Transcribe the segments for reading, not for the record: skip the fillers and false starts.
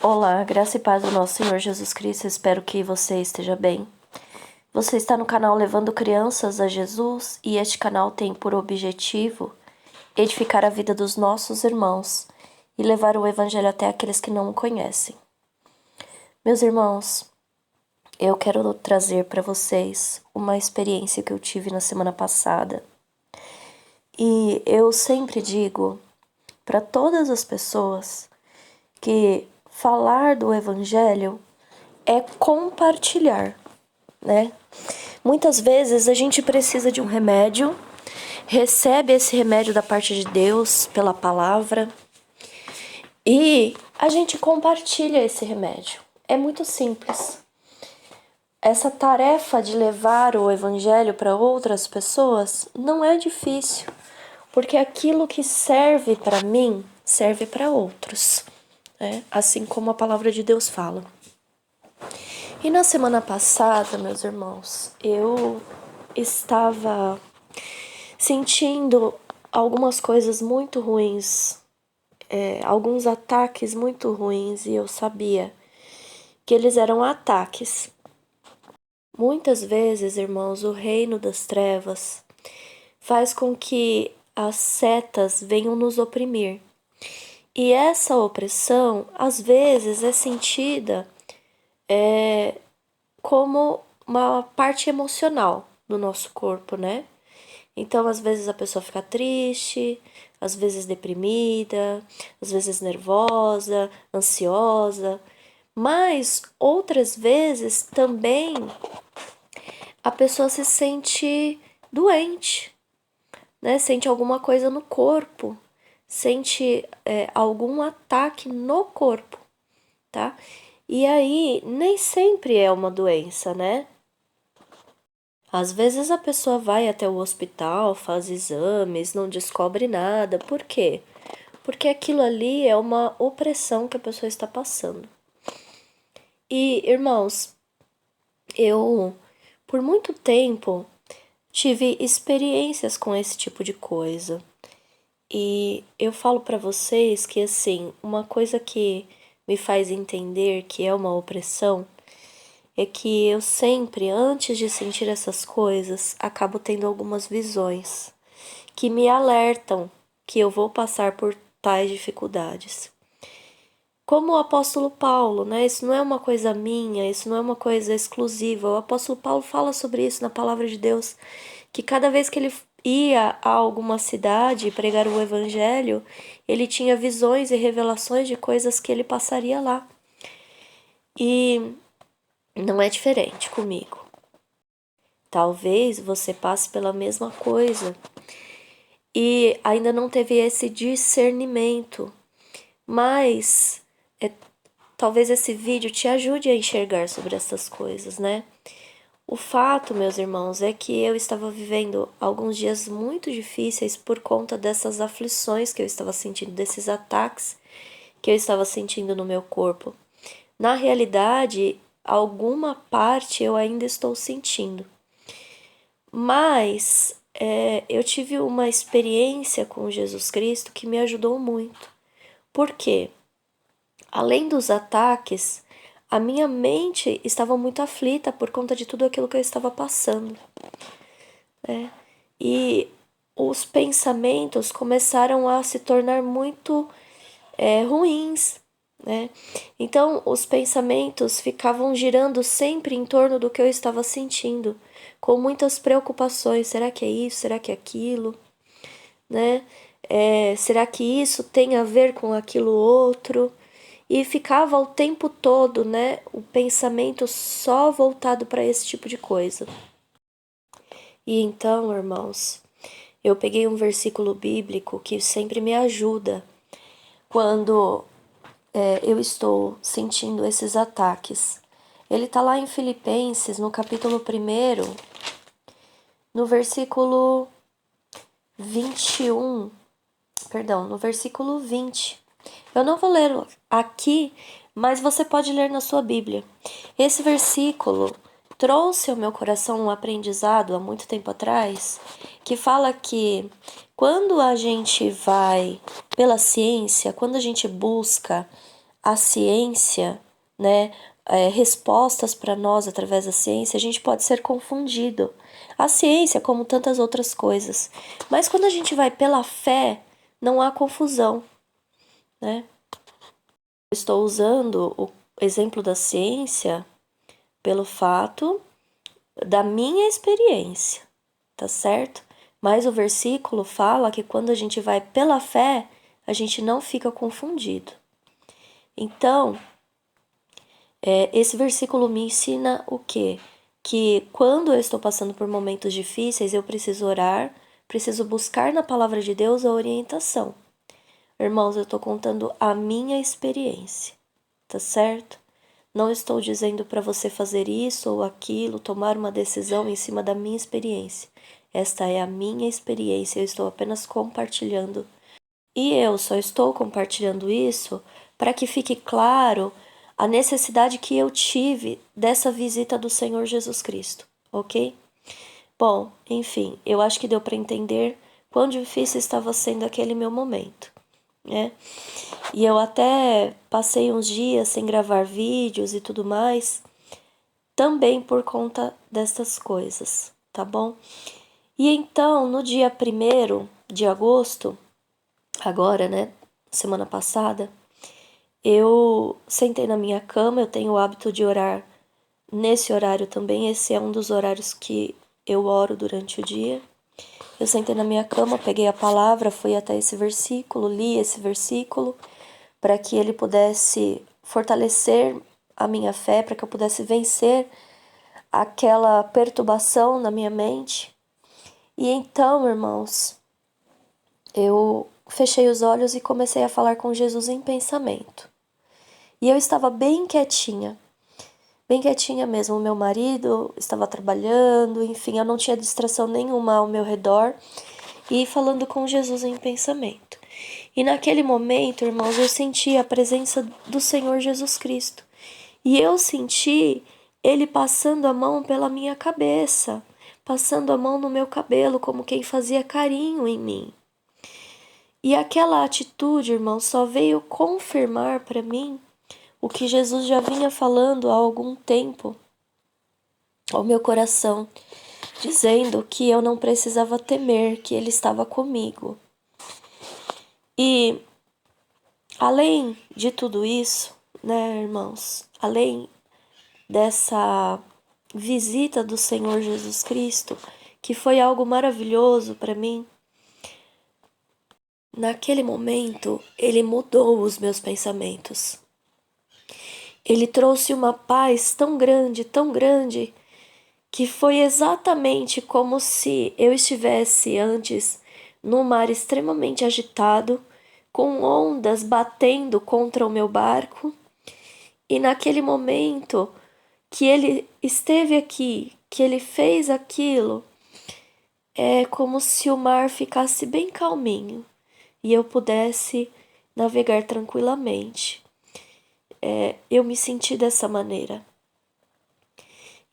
Olá, graça e paz do nosso Senhor Jesus Cristo, espero que você esteja bem. Você está no canal Levando Crianças a Jesus e este canal tem por objetivo edificar a vida dos nossos irmãos e levar o Evangelho até aqueles que não o conhecem. Meus irmãos, eu quero trazer para vocês uma experiência que eu tive na semana passada. E eu sempre digo para todas as pessoas que falar do Evangelho é compartilhar, né? Muitas vezes a gente precisa de um remédio, recebe esse remédio da parte de Deus pela palavra e a gente compartilha esse remédio. É muito simples. Essa tarefa de levar o Evangelho para outras pessoas não é difícil, porque aquilo que serve para mim serve para outros, né? Assim como a palavra de Deus fala. E na semana passada, meus irmãos, eu estava sentindo algumas coisas muito ruins, alguns ataques muito ruins, e eu sabia que eles eram ataques. Muitas vezes, irmãos, o reino das trevas faz com que as setas venham nos oprimir. E essa opressão, às vezes, é sentida como uma parte emocional do nosso corpo, né? Então, às vezes a pessoa fica triste, às vezes deprimida, às vezes nervosa, ansiosa, mas outras vezes também a pessoa se sente doente, né? Sente alguma coisa no corpo, sente algum ataque no corpo, tá? E aí, nem sempre é uma doença, né? Às vezes a pessoa vai até o hospital, faz exames, não descobre nada. Por quê? Porque aquilo ali é uma opressão que a pessoa está passando. E, irmãos, eu, por muito tempo, tive experiências com esse tipo de coisa. E eu falo para vocês que, assim, uma coisa que me faz entender que é uma opressão é que eu sempre, antes de sentir essas coisas, acabo tendo algumas visões que me alertam que eu vou passar por tais dificuldades. Como o apóstolo Paulo, né? Isso não é uma coisa minha, isso não é uma coisa exclusiva. O apóstolo Paulo fala sobre isso na palavra de Deus, que cada vez que ele ia a alguma cidade pregar o evangelho, ele tinha visões e revelações de coisas que ele passaria lá. E não é diferente comigo. Talvez você passe pela mesma coisa e ainda não teve esse discernimento, mas talvez esse vídeo te ajude a enxergar sobre essas coisas, né? O fato, meus irmãos, é que eu estava vivendo alguns dias muito difíceis por conta dessas aflições que eu estava sentindo, desses ataques que eu estava sentindo no meu corpo. Na realidade, alguma parte eu ainda estou sentindo. Mas eu tive uma experiência com Jesus Cristo que me ajudou muito. Por quê? Além dos ataques, a minha mente estava muito aflita por conta de tudo aquilo que eu estava passando, né? E os pensamentos começaram a se tornar muito ruins, né? Então, os pensamentos ficavam girando sempre em torno do que eu estava sentindo, com muitas preocupações. Será que é isso? Será que é aquilo? Né? Será que isso tem a ver com aquilo outro? E ficava o tempo todo, né, o pensamento só voltado para esse tipo de coisa. E então, irmãos, eu peguei um versículo bíblico que sempre me ajuda quando eu estou sentindo esses ataques. Ele está lá em Filipenses, no capítulo 1, no versículo 21, perdão, no versículo 20. Eu não vou ler aqui, mas você pode ler na sua Bíblia. Esse versículo trouxe ao meu coração um aprendizado há muito tempo atrás, que fala que quando a gente vai pela ciência, quando a gente busca a ciência, né, respostas para nós através da ciência, a gente pode ser confundido. A ciência, como tantas outras coisas. Mas quando a gente vai pela fé, não há confusão, né? Estou usando o exemplo da ciência pelo fato da minha experiência, tá certo? Mas o versículo fala que quando a gente vai pela fé, a gente não fica confundido. Então, esse versículo me ensina o quê? Que quando eu estou passando por momentos difíceis, eu preciso orar, preciso buscar na palavra de Deus a orientação. Irmãos, eu estou contando a minha experiência, tá certo? Não estou dizendo para você fazer isso ou aquilo, tomar uma decisão em cima da minha experiência. Esta é a minha experiência, eu estou apenas compartilhando. E eu só estou compartilhando isso para que fique claro a necessidade que eu tive dessa visita do Senhor Jesus Cristo, ok? Bom, enfim, eu acho que deu para entender quão difícil estava sendo aquele meu momento, né? E eu até passei uns dias sem gravar vídeos e tudo mais, também por conta destas coisas, tá bom? E então, no dia 1º de agosto, agora, né, semana passada, eu sentei na minha cama, eu tenho o hábito de orar nesse horário também, esse é um dos horários que eu oro durante o dia. Eu sentei na minha cama, peguei a palavra, fui até esse versículo, li esse versículo, para que ele pudesse fortalecer a minha fé, para que eu pudesse vencer aquela perturbação na minha mente. E então, irmãos, eu fechei os olhos e comecei a falar com Jesus em pensamento. E eu estava bem quietinha mesmo. O meu marido estava trabalhando, enfim, eu não tinha distração nenhuma ao meu redor e falando com Jesus em pensamento. E naquele momento, irmãos, eu senti a presença do Senhor Jesus Cristo. E eu senti Ele passando a mão pela minha cabeça, passando a mão no meu cabelo, como quem fazia carinho em mim. E aquela atitude, irmão, só veio confirmar para mim o que Jesus já vinha falando há algum tempo ao meu coração, dizendo que eu não precisava temer, que Ele estava comigo. E além de tudo isso, né, irmãos, além dessa visita do Senhor Jesus Cristo, que foi algo maravilhoso para mim, naquele momento Ele mudou os meus pensamentos. Ele trouxe uma paz tão grande, que foi exatamente como se eu estivesse antes num mar extremamente agitado, com ondas batendo contra o meu barco, e naquele momento que ele esteve aqui, que ele fez aquilo, é como se o mar ficasse bem calminho e eu pudesse navegar tranquilamente. Eu me senti dessa maneira.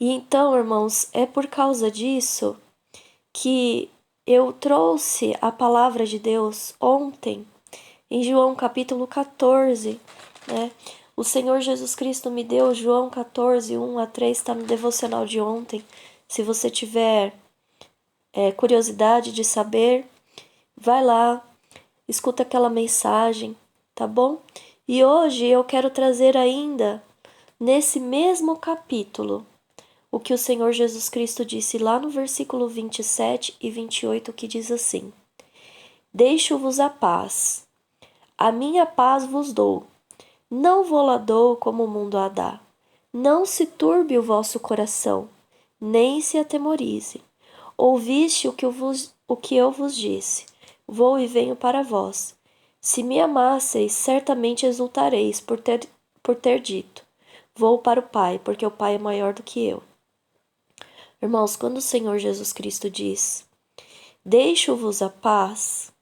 E então, irmãos, é por causa disso que eu trouxe a palavra de Deus ontem, em João capítulo 14, né? O Senhor Jesus Cristo me deu João 14, 1-3, está no devocional de ontem. Se você tiver curiosidade de saber, vai lá, escuta aquela mensagem, tá bom? E hoje eu quero trazer ainda, nesse mesmo capítulo, o que o Senhor Jesus Cristo disse lá no versículo 27 e 28, que diz assim: Deixo-vos a paz, a minha paz vos dou, não vou-la dou como o mundo a dá. Não se turbe o vosso coração, nem se atemorize. Ouviste o que eu vos disse, vou e venho para vós. Se me amasseis, certamente exultareis por ter dito, vou para o Pai, porque o Pai é maior do que eu. Irmãos, quando o Senhor Jesus Cristo diz, deixo-vos a paz,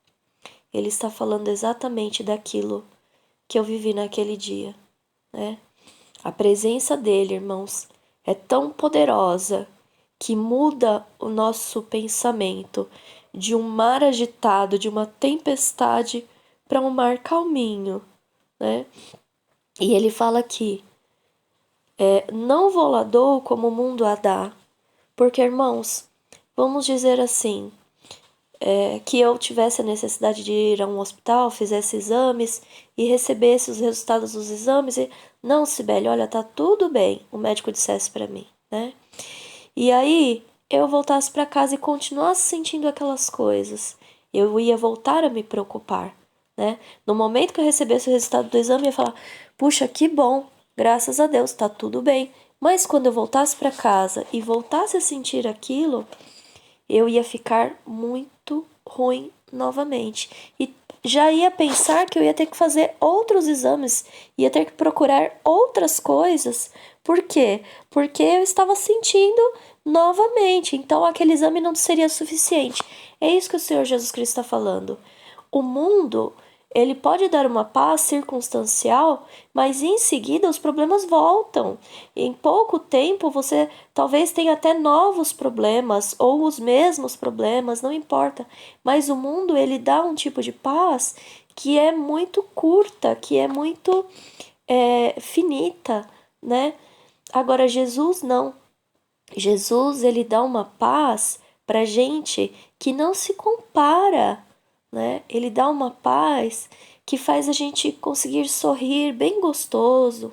Ele está falando exatamente daquilo que eu vivi naquele dia, né? A presença dele, irmãos, é tão poderosa que muda o nosso pensamento de um mar agitado, de uma tempestade, para um mar calminho, né? E ele fala aqui, não vou lá dou como o mundo a dá. Porque, irmãos, vamos dizer assim, que eu tivesse a necessidade de ir a um hospital, fizesse exames e recebesse os resultados dos exames e, não, Sibeli, olha, tá tudo bem, o médico dissesse para mim, né? E aí eu voltasse para casa e continuasse sentindo aquelas coisas. Eu ia voltar a me preocupar, né? No momento que eu recebesse o resultado do exame, eu ia falar: puxa, que bom, graças a Deus, tá tudo bem. Mas quando eu voltasse para casa e voltasse a sentir aquilo, eu ia ficar muito ruim novamente. E já ia pensar que eu ia ter que fazer outros exames, ia ter que procurar outras coisas. Por quê? Porque eu estava sentindo novamente. Então aquele exame não seria suficiente. É isso que o Senhor Jesus Cristo está falando. O mundo, ele pode dar uma paz circunstancial, mas em seguida os problemas voltam. Em pouco tempo você talvez tenha até novos problemas ou os mesmos problemas, não importa. Mas o mundo, ele dá um tipo de paz que é muito curta, que é muito finita, né? Agora Jesus não. Jesus, ele dá uma paz pra gente que não se compara, né? Ele dá uma paz que faz a gente conseguir sorrir bem gostoso,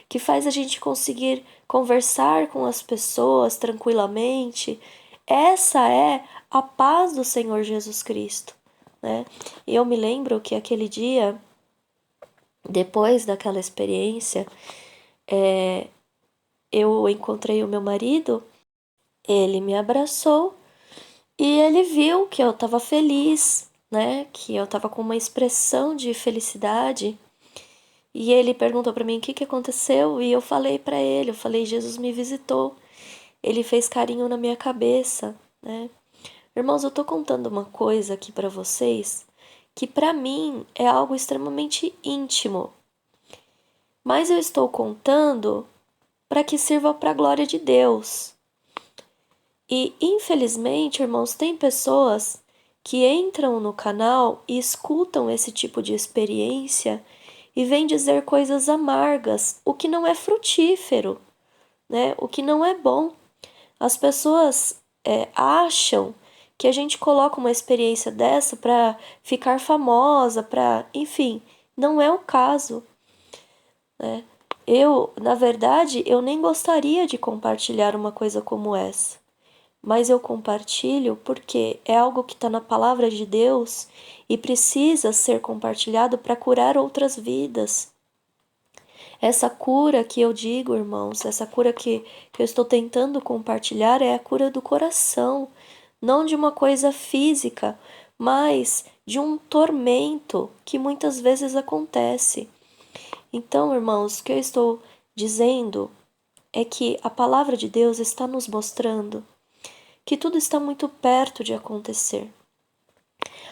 que faz a gente conseguir conversar com as pessoas tranquilamente. Essa é a paz do Senhor Jesus Cristo, né? E eu me lembro que aquele dia, depois daquela experiência, eu encontrei o meu marido, ele me abraçou e ele viu que eu estava feliz, né? Que eu estava com uma expressão de felicidade. E ele perguntou para mim o que que aconteceu e eu falei para ele, eu falei: Jesus me visitou. Ele fez carinho na minha cabeça, né? Irmãos, eu tô contando uma coisa aqui para vocês que para mim é algo extremamente íntimo. Mas eu estou contando para que sirva para a glória de Deus. E infelizmente, irmãos, tem pessoas que entram no canal e escutam esse tipo de experiência e vêm dizer coisas amargas, o que não é frutífero, né? O que não é bom. As pessoas acham que a gente coloca uma experiência dessa para ficar famosa, para, enfim, não é o caso, né? Na verdade, eu nem gostaria de compartilhar uma coisa como essa. Mas eu compartilho porque é algo que está na palavra de Deus e precisa ser compartilhado para curar outras vidas. Essa cura que eu digo, irmãos, essa cura que eu estou tentando compartilhar é a cura do coração, não de uma coisa física, mas de um tormento que muitas vezes acontece. Então, irmãos, o que eu estou dizendo é que a palavra de Deus está nos mostrando que tudo está muito perto de acontecer.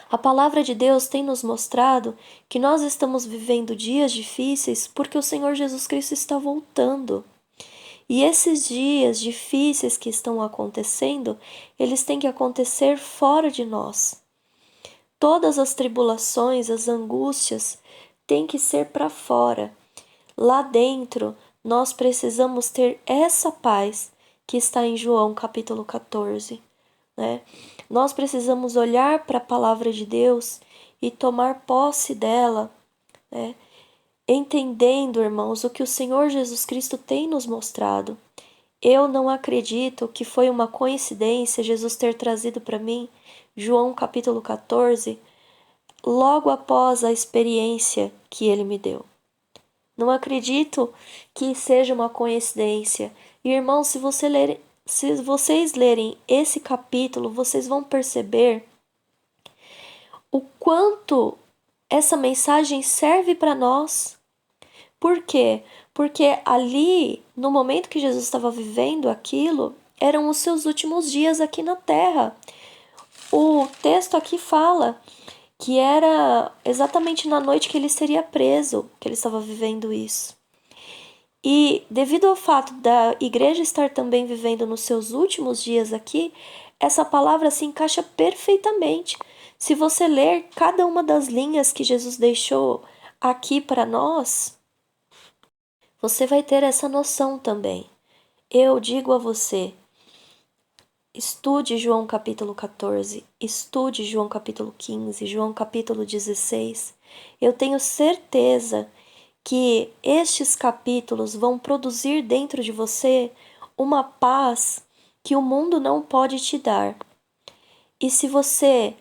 A palavra de Deus tem nos mostrado que nós estamos vivendo dias difíceis porque o Senhor Jesus Cristo está voltando. E esses dias difíceis que estão acontecendo, eles têm que acontecer fora de nós. Todas as tribulações, as angústias, têm que ser para fora. Lá dentro, nós precisamos ter essa paz que está em João capítulo 14, né? Nós precisamos olhar para a palavra de Deus e tomar posse dela, né? Entendendo, irmãos, o que o Senhor Jesus Cristo tem nos mostrado. Eu não acredito que foi uma coincidência Jesus ter trazido para mim João capítulo 14 logo após a experiência que ele me deu. Não acredito que seja uma coincidência. E, irmãos, se vocês lerem esse capítulo, vocês vão perceber o quanto essa mensagem serve para nós. Por quê? Porque ali, no momento que Jesus estava vivendo aquilo, eram os seus últimos dias aqui na terra. O texto aqui fala que era exatamente na noite que ele seria preso, que ele estava vivendo isso. E devido ao fato da igreja estar também vivendo nos seus últimos dias aqui, essa palavra se encaixa perfeitamente. Se você ler cada uma das linhas que Jesus deixou aqui para nós, você vai ter essa noção também. Eu digo a você, estude João capítulo 14, estude João capítulo 15, João capítulo 16. Eu tenho certeza que estes capítulos vão produzir dentro de você uma paz que o mundo não pode te dar. E se você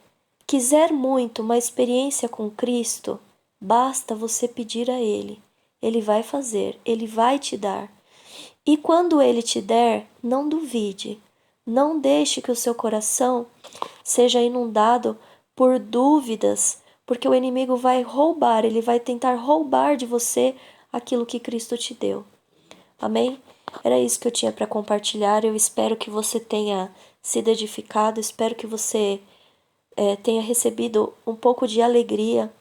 quiser muito uma experiência com Cristo, basta você pedir a Ele. Ele vai fazer, Ele vai te dar. E quando Ele te der, não duvide. Não deixe que o seu coração seja inundado por dúvidas, porque o inimigo vai roubar, ele vai tentar roubar de você aquilo que Cristo te deu. Amém? Era isso que eu tinha para compartilhar. Eu espero que você tenha sido edificado, espero que você tenha recebido um pouco de alegria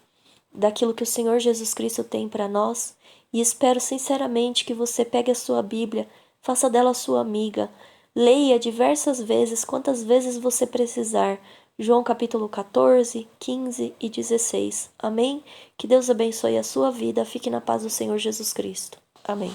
daquilo que o Senhor Jesus Cristo tem para nós. E espero sinceramente que você pegue a sua Bíblia, faça dela sua amiga, leia diversas vezes, quantas vezes você precisar. João capítulo 14, 15 e 16. Amém? Que Deus abençoe a sua vida. Fique na paz do Senhor Jesus Cristo. Amém.